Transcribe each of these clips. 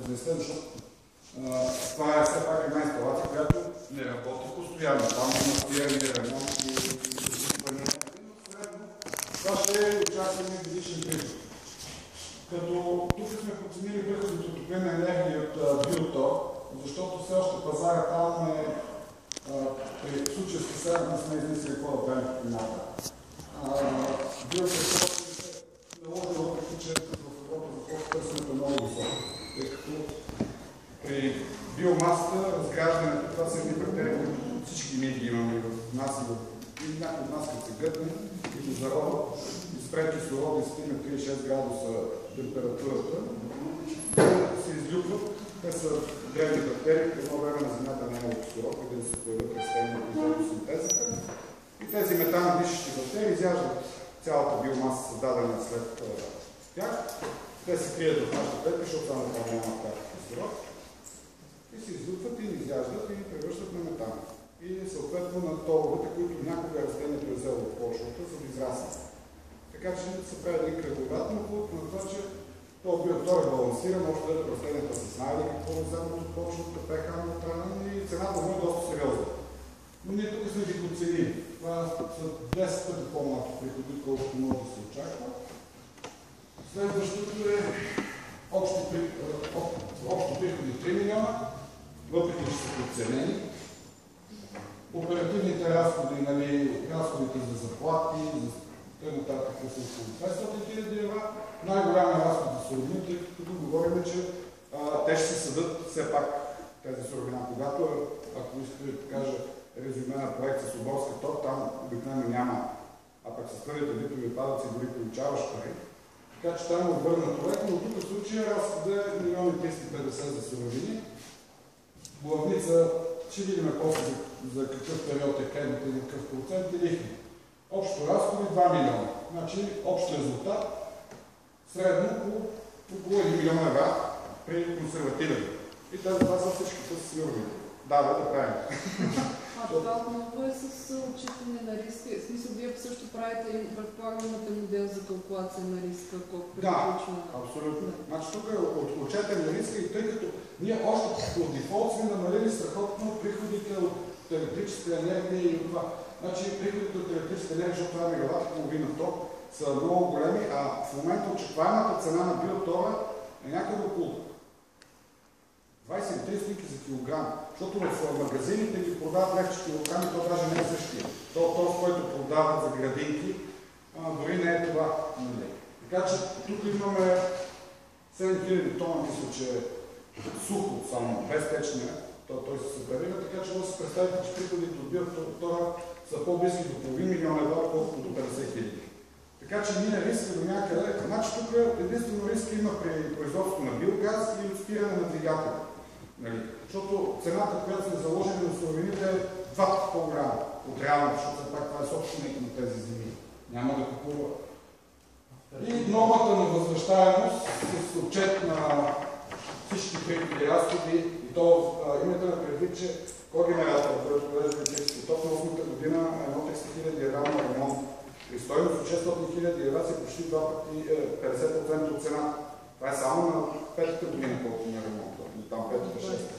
Защото това е все пак една инсталация, която не работи постоянно. Там има спирани ремонти и изисквания. Но средно това ще е очакване годишен приход. Като тук сме подценили приходите от топлинна енергия от биотор, защото все още пазара там е при случая с киселя не сме измислили какво да правим в топлината. Биотор се наложи, въпреки че в Европа за търсенето е много високо. Тъй като при биомасата, разграждането, това са едни бактерии, които всички ние ги имаме в нас и някои от нас, като се гътне, и до зарода, и спре кислорода и стигне 36 градуса температурата, се излюпват. Те са древни бактерии, по едно време на Земята не е кислород, преди да се появят растения и фотосинтезата. И тези метано дишащи бактерии изяждат цялата биомаса, създадена след тях. Те се крият в нашата клетка, защото само там няма такъв кислород. И се излюпват и изяждат и превръщат на метан. И съответно на торовете, които някога растението е взело от почвата, за да израснат. Така че се прави един кръговрат на това, че този биотор е балансиран, още дето растенията са знаели какво е вземат от почвата, pH на храна и цената му е доста сериозна. Но ние тук сме ги подценили. Това са 10 пъти по-малки приходи, колкото може да се очаква. Следващото е общо приходи 3 милиона, въпреки че са подценени. Оперативните разходи, разходите за заплати, за нататък са около 500 хиляди лева. Най-голяма разход за суровините, като говорим, че те ще се съдат все пак тези суровина. Когато, ако искате да кажа резюме на проект с Оборска ток, там обикновено няма, а пък с твърдите битови отпадъци дори получаваш пари. Така че там е обърнато леко, но тук в случая разхода е 1 350 000 за суровини. Главница, ще видим после за какъв период е кредите и какъв процент и лихви. Общо разходи 2 милиона. Значи общ резултат средно около 1 милион лева при консервативен. И това са всичките суровини. Да, да правим. Това отново е с отчитане на риска. В смисъл, вие също правите и предполагате модел за калкулация на риска, колко приключва. Да, абсолютно. Значи тук е отчетен на риска и тъй като ние още по дефолт сме намалили страхотно приходите от електрическа енергия и от това. Значи приходите от електрическа енергия, защото това е мегаватт и половина ток, са много големи, а в момента очакваемата цена на биотора е някъде около 23 стотинки за килограм, защото в магазините ги продават легче килограми, то даже не е същия. То, който продават за градинки, дори не е това. Така че тук имаме 7000 тона, мисля, че е сухо само, без течния, той се сепарира, така че може да се представите, че приходите от биотора са по-близки до половин милион лева, колкото до 50 хиляди. Така че ние риска до някъде, значи тук единствено риска има при производството на биогаз и спиране на двигателя. Защото цената, която сме заложили на суровините е 2 пъти по-голяма от реалната, защото пак това е собственик на тези земи. Няма да купува. И новата на възвръщаемост с отчет на всички приходи разходи и то имате на предвид, че когенератор, който произвежда електрически ток на 8-та година, 1 300 000 евро на ремонт. При стойност от 600 000 евро са почти 2 пъти 50% от цената. Това е само на 5-та година, колко на ремонт. Там 5-та, 6-та.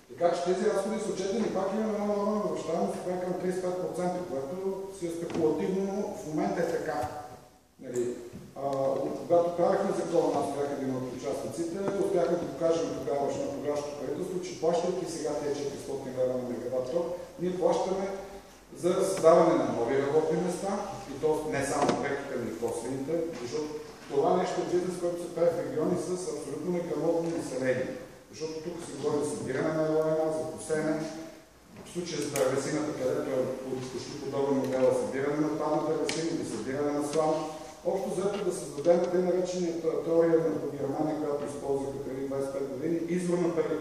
Така че тези разходи са отчетени, пак имаме една норма на възвръщаемост, това е към 35%, което си е спекулативно, но в момента е така. Когато правихме закона, аз бях един от участниците, успяхме да покажем тогавашното правителство, че плащайки сега тези 400 лева на мегаватт ток, ние плащаме за създаване на нови работни места, и то не само преките, но и косвените, защото това нещо е бизнес, който се прави в региони с абсолютно неграмотно население. Защото тук се говори за събиране на елена, за косене, в случая с дървесината, където е почти подобен модел, събиране на отпадна дървесина или събиране на слам. Общо заето да създадем тъй наречената теория на Германия, която използваха преди 25 години, извор на пари.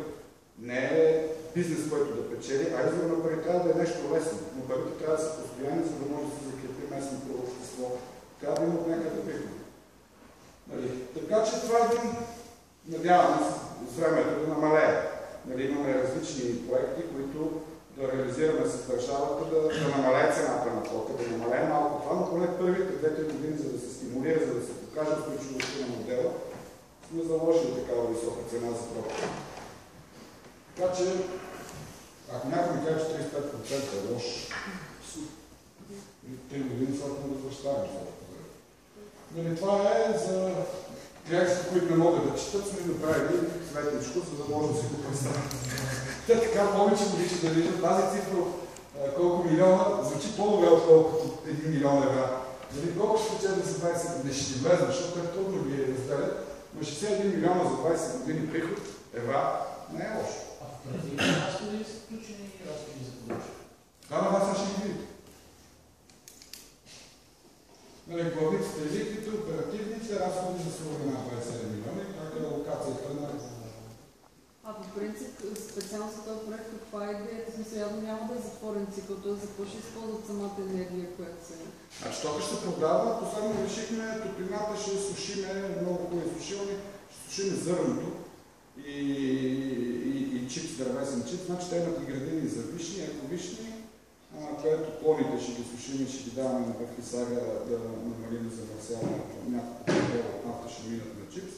Не е бизнес, който да печели, а извор на пари трябва да е нещо лесно. Но парите трябва да са постоянни, за да може да се закрепи местното общество. Трябва да има от някъде приходи. Така че това е един, надяваме се, с времето да намалее. Имаме различни проекти, които да реализираме с държавата, да намалее цената на тока, да намалее малко това, но поне първите 2-3 години, за да се стимулира, за да се покаже устойчивостта на модела, сме заложили такава висока цена за тока. Така че, ако някой ми каже, че 35% е лош, 3 години след да възвръщавам. Нали, това е за клиентите, които не могат да четат, сме направили сметничко, за да може да си го представят. Те така повече логично да виждат тази цифра, колко милиона, звучи по-добре, отколкото 1 милион евро. Нали, колко ще печели за 20 години, ще влезе, защото е трудно ги разделят, но 61 милиона за 20 години приход евро не е лошо. А в оперативни разходи са включени разходи за поръчка? Това на вас ще ги видите. Нали, главниците и ликвите, оперативните, разходи за суровина 27 милиона и как е локацията на... А по принцип, специално за този проект, каква е идеята? В смисъл, явно няма да е затворен цикъл, т.е. за какво ще използват самата енергия, която се... Значи, тока ще се продава, последно решихме, топлината ще сушиме, много хубави сушилни, ще сушиме зърното и чипс, дървесен чипс. Значи, те имат и градини за вишни, ековишни, където клоните ще ги сушим и ще ги даваме в Хисага да намалим замърсяването. Няколко кило от нафта ще минат на чипс.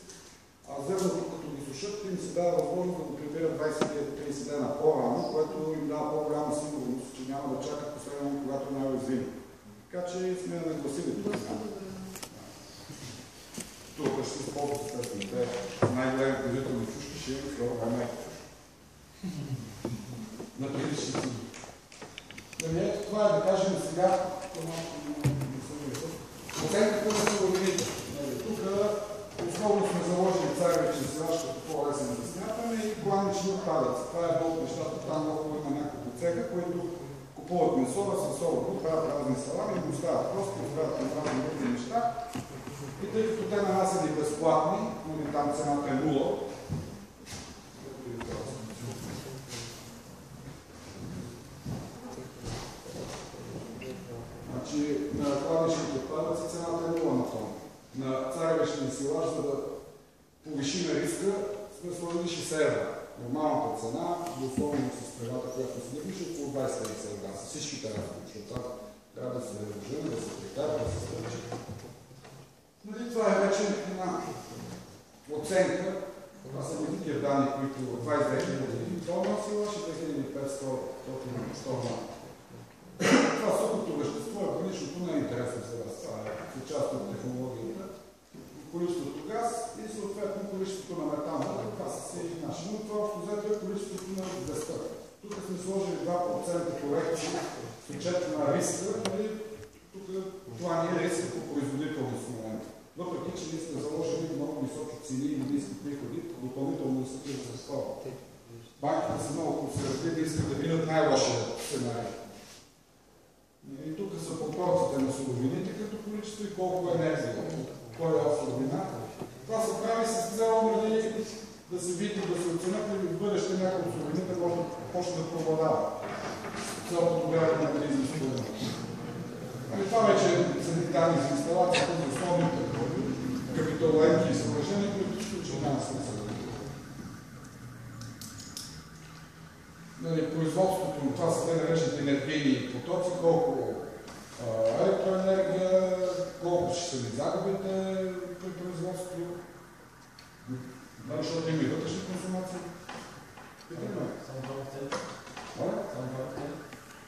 А зърното, като ги сушат, им се дава възможност да го прибират 20-30 дена по-рано, което им дава по-голяма сигурност, че няма да чакат последно, когато е най-уязвимо. Така че сме нагласили това. Тук ще се използват естествено. Те най-големи производителни чушки ще имат скоро време. На предишни цени. Ето това е да кажем сега оценката на суровините. Тук основно сме заложили царевичен силаж, като по-лесен да смятаме и кланични отпадъци. Това е едно от нещата, там много има няколко цеха, които купуват месо, разфасоват, правят разни салами и го оставят просто, оставят на разни други неща. И тъй като те на нас са ни безплатни, но там цената е 0, значи на кладичните отпадъци цената е 0 на тон. На царевичния силаж, за да повишим риска, сме сложили 60 евро. Нормалната цена, условно с правата, която се държи, е около 20 евро. С всичките разходи, защото трябва да се режим, да се прекара, да се стърчи. Нали, това е вече една оценка. Това са едните данни, които 22 000 тона силаж и 2500 тона. Това сухото вещество е граничното, не е интересно за вас. Това е част от технологията. Количеството газ и съответно количеството на метана. Това са си наши. Но това общо взето е количеството на газта. Тук сме сложили 2% корекции с отчет на риска. Тук това не е риска по производителност в момента. Въпреки, че ние сме заложили много високи цени и ниски приходи, допълнително да се предоставят. Банките са много консервативни и искат да видят най-лошия сценарий. И тук са пропорциите на суровините като количество и колко енергия, кой е суровина. Това се прави с цел да се види, да се оценят и в бъдеще някои от суровините може да почне да преобладава. Цел подобряване на бизнес. Това вече са данни за инсталацията за основните капиталоемки и съоръжения, които ще няма смисъл. Производството, това са те наречените енергийни потоци, колко електроенергия, колко ще са ли загубите при производството. Защото има и вътрешна консумация.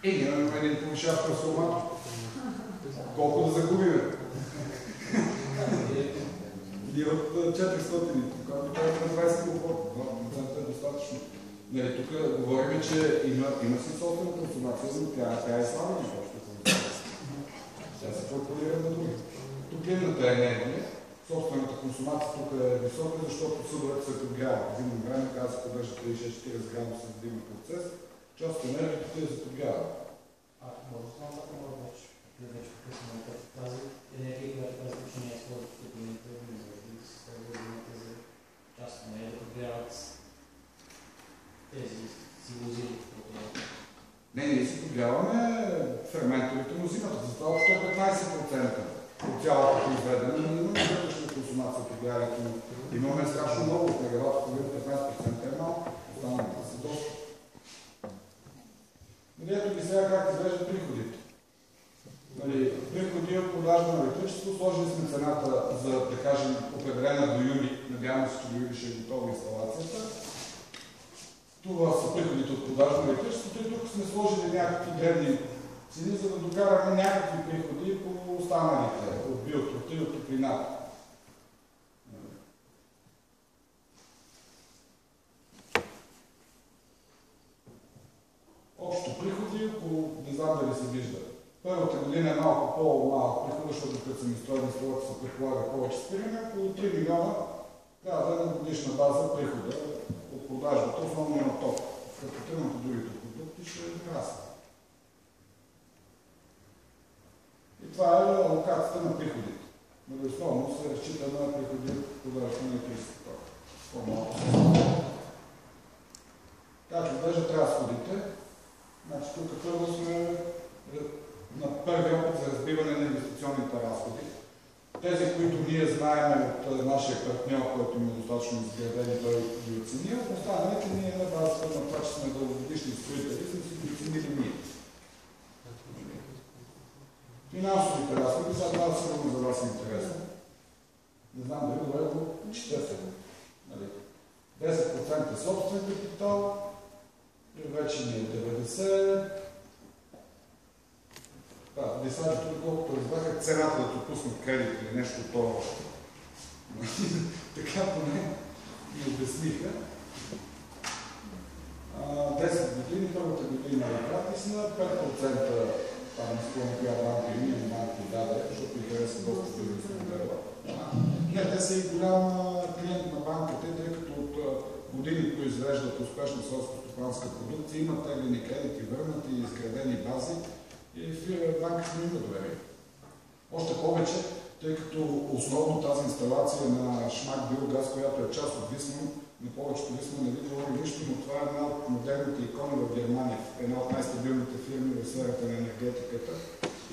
Имаме един повишаващ трансформатор. Колко да загубим? И от 400, когато това е на 20 киловатт, 2% е достатъчно. Нали, тук говорим, че има си собствена консумация, но тя е слаба, тя се калкулира на други. Топлинната енергия, собствената консумация тук е висока, защото съдовете се подгряват. В зимно време, когато се поддържа 36-40 градуса за зимен процес, част от енергията тук е заподгрява. Може да знам така много вече покъсно тази енергия, която казва, че не е използват в топлината, да се става за част от нея да подгряват тези си возили. Не, ние си подгряваме ферменторите на зимата. Затова още е 15% от цялото произведение. Но имаме вътрешна консумация от подгряването. Имаме страшно много от мегаватт, когато 15% е малко. Останалите са доста. Ето ги сега как изглеждат приходите. Приходи от продажа на електричество, сложили сме цената за, да кажем, определена до юли. Надяваме се, че до юли ще е готова инсталацията. Това са продажно електричеството и тук сме сложили някакви древни цени, за да докараме някакви приходи по останалите от биотрута и от топлината. Общо приходи, не знам дали се вижда. Първата година е малко по-малко прихода, защото като съм изстроени столата се предполага повече спиране, около 3 милиона трябва да е на годишна база прихода от продажбата, основно на ток. Като тръгнат от другите продукти ще нарасне. И това е алокацията на приходите. Но основно се разчита на приходи от продажбата на електрически ток. По-малко. Как изглеждат разходите? Значи тук първо сме на първи опит за разбиване на инвестиционните разходи. Тези, които ние знаем от нашия партньор, който има достатъчно изградени, той ги оценил, останалите ние на базата на това, че сме дългогодишни строители, сме си ги оценили ние. Финансовите разходи, сега това сигурно за вас е интересно. Не знам дали добре го четете. 10% собствен капитал, вече ни е 90%. Да, десажите, колкото разбраха, цената да ти пуснат кредит или нещо това. Така поне ми обясниха. 10 години, първата година е гратисна, 5% там не спомня коя банка и ние банки даде, защото ми хареса доста бизнес модела. Не, те са и голям клиент на банката, тъй като от години произвеждат успешна селско-стопанска продукция, имат теглени кредити, върнати, изградени бази и банката не има доверие. Още повече, тъй като основно тази инсталация на Шмак Биогаз, която е част от Висман, на повечето Висман не ви говори нищо, но това е една от модерните икони в Германия, една от най-стабилните фирми в сферата на енергетиката.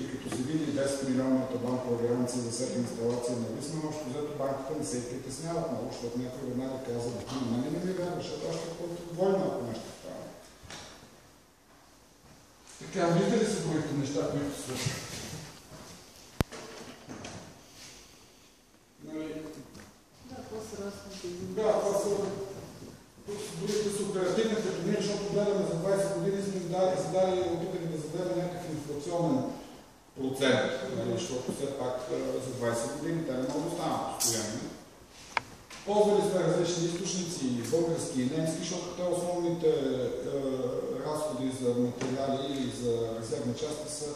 И като се види 10 милионната банкова гаранция за всяка инсталация на Висман, още взето банката не се и притесняват много, защото някой веднага казва, на мен не ми вярва, защото аз ще платя двойно, ако нещо стане. Така, виждате ли са другите неща, които свършат? Да, това са разходите. Да, това са другите са оперативни, като ние, защото гледаме за 20 години, сме задали опитали да зададем някакъв инфлационен процент, защото все пак за 20 години те не могат да станат постоянно. Ползвали сме различни източници, български и немски, защото те основните разходи за материали и за резервни части са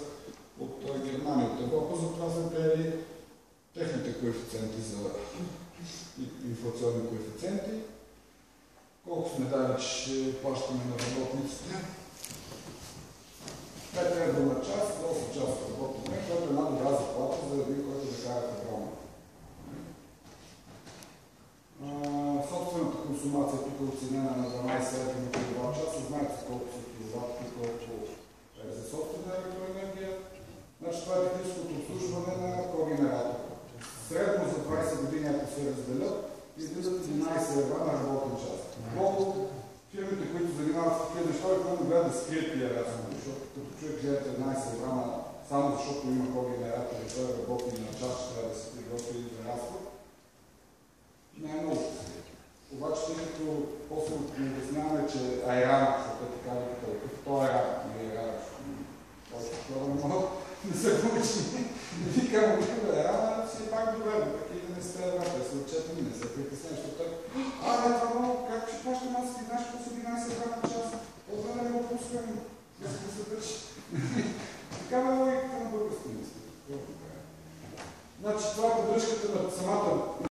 от Германия, от Европа, затова са приели техните коефициенти за инфлационни коефициенти. Колко сме дали, че ще плащаме на работниците? 5 евро на час, 8 часа работно време, което е една добра заплата за един, който да кара в Рома. Собствената консумация тук е оценена на 12 евро на киловатт часа. Знаете колко са киловатти, колко е за собствена електроенергия. Значи това е техническото обслужване на когенератор. Средно за 20 години, ако се разделят, излизат 11 евро на работен час. Много фирмите, които занимават с такива неща, които гледат да скрият тия разходи, защото като човек гледат 11 евро, само защото има когенератор и той работи на час, ще трябва да се приготви за разход. Не е много. Обаче, тъй като после ни обясняваме, че айран, защото е така като то айран, не е айран, още хора не могат да се научи. Не ви казвам, че айран, си е пак добре, въпреки да не сте евро, да се отчетени, не се притесня, защото не, това много, как ще плащам аз и знаеш, по 11 евро на час, отвън да не го пускам, да се държи. Такава е логиката на българския институт. Значи това е поддръжката на самата